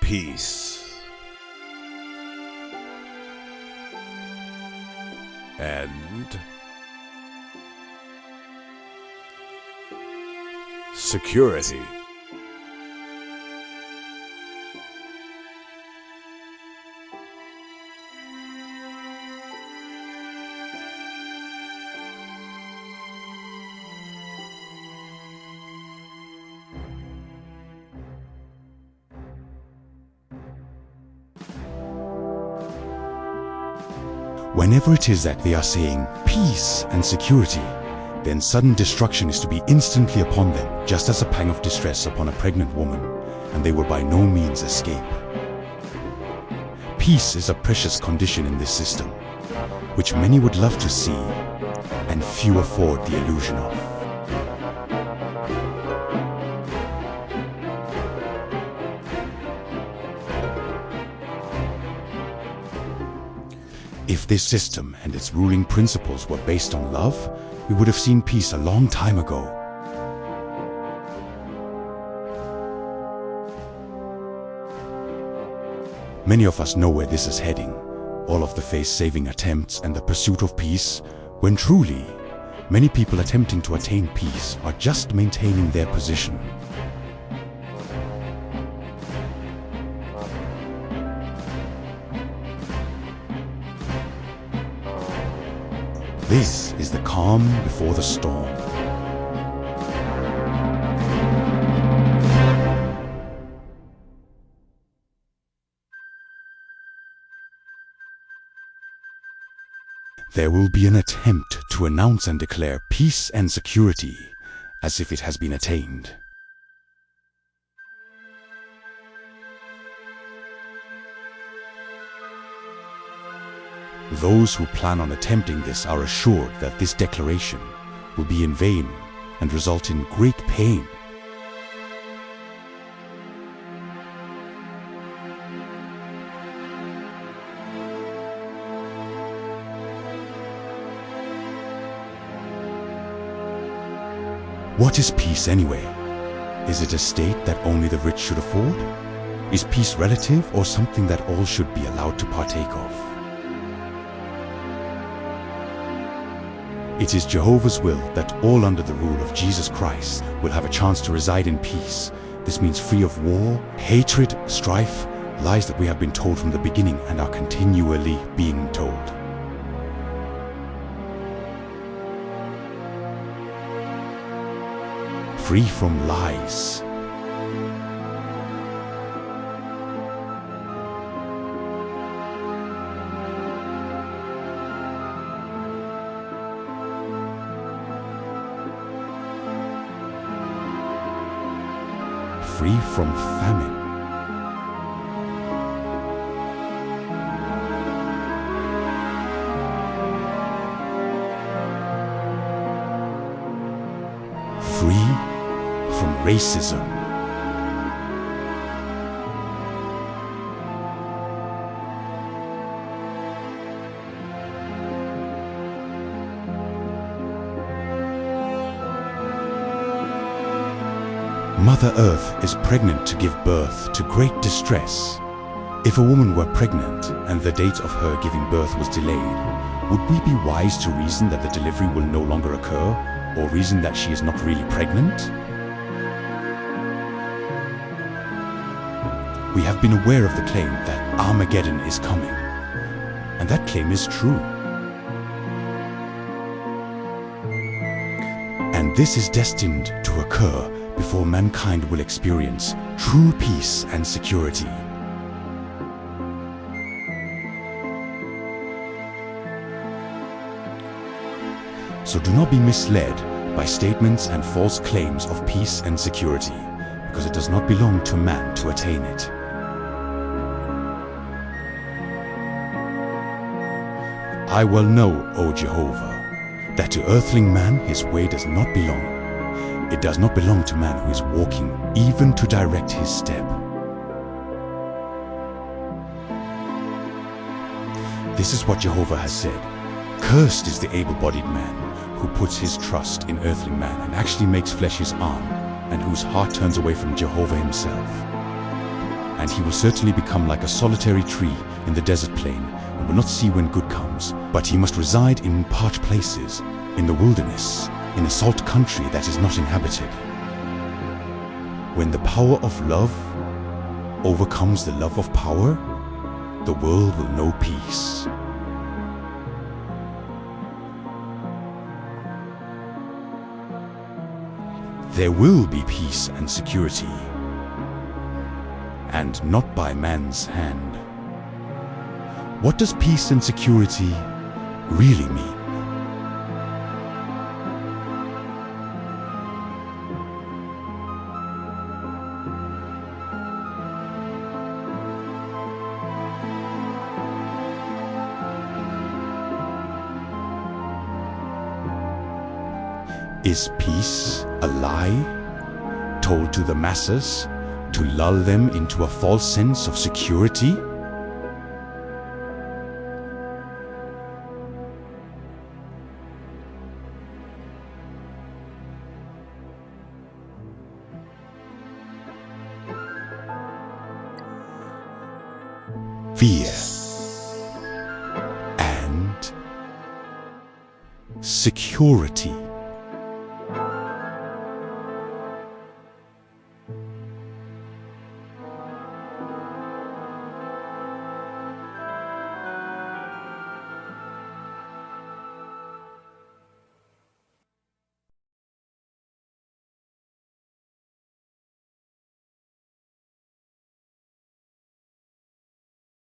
peace and security. Whenever it is that they are saying peace and security, then sudden destruction is to be instantly upon them, just as a pang of distress upon a pregnant woman, and they will by no means escape. Peace is a precious condition in this system, which many would love to see, and few afford the illusion of. If this system and its ruling principles were based on love, we would have seen peace a long time ago. Many of us know where this is heading, all of the face-saving attempts and the pursuit of peace, when truly, many people attempting to attain peace are just maintaining their position. This is the calm before the storm. There will be an attempt to announce and declare peace and security as if it has been attained. Those who plan on attempting this are assured that this declaration will be in vain and result in great pain. What is peace anyway? Is it a state that only the rich should afford? Is peace relative or something that all should be allowed to partake of? It is Jehovah's will that all under the rule of Jesus Christ will have a chance to reside in peace. This means free of war, hatred, strife, lies that we have been told from the beginning and are continually being told. Free from lies. Free from famine. Free from racism. Mother Earth is pregnant to give birth to great distress. If a woman were pregnant and the date of her giving birth was delayed, would we be wise to reason that the delivery will no longer occur, or reason that she is not really pregnant? We have been aware of the claim that Armageddon is coming, and that claim is true. And this is destined to occur before mankind will experience true peace and security. So do not be misled by statements and false claims of peace and security, because it does not belong to man to attain it. I well know, O Jehovah, that to earthling man his way does not belong. It does not belong to man who is walking, even to direct his step. This is what Jehovah has said. Cursed is the able-bodied man who puts his trust in earthly man and actually makes flesh his arm, and whose heart turns away from Jehovah himself. and he will certainly become like a solitary tree in the desert plain and will not see when good comes. But he must reside in parched places, in the wilderness, in a salt country that is not inhabited. When the power of love overcomes the love of power, the world will know peace. There will be peace and security, and not by man's hand. What does peace and security really mean? Is peace a lie told to the masses to lull them into a false sense of security? Fear and security.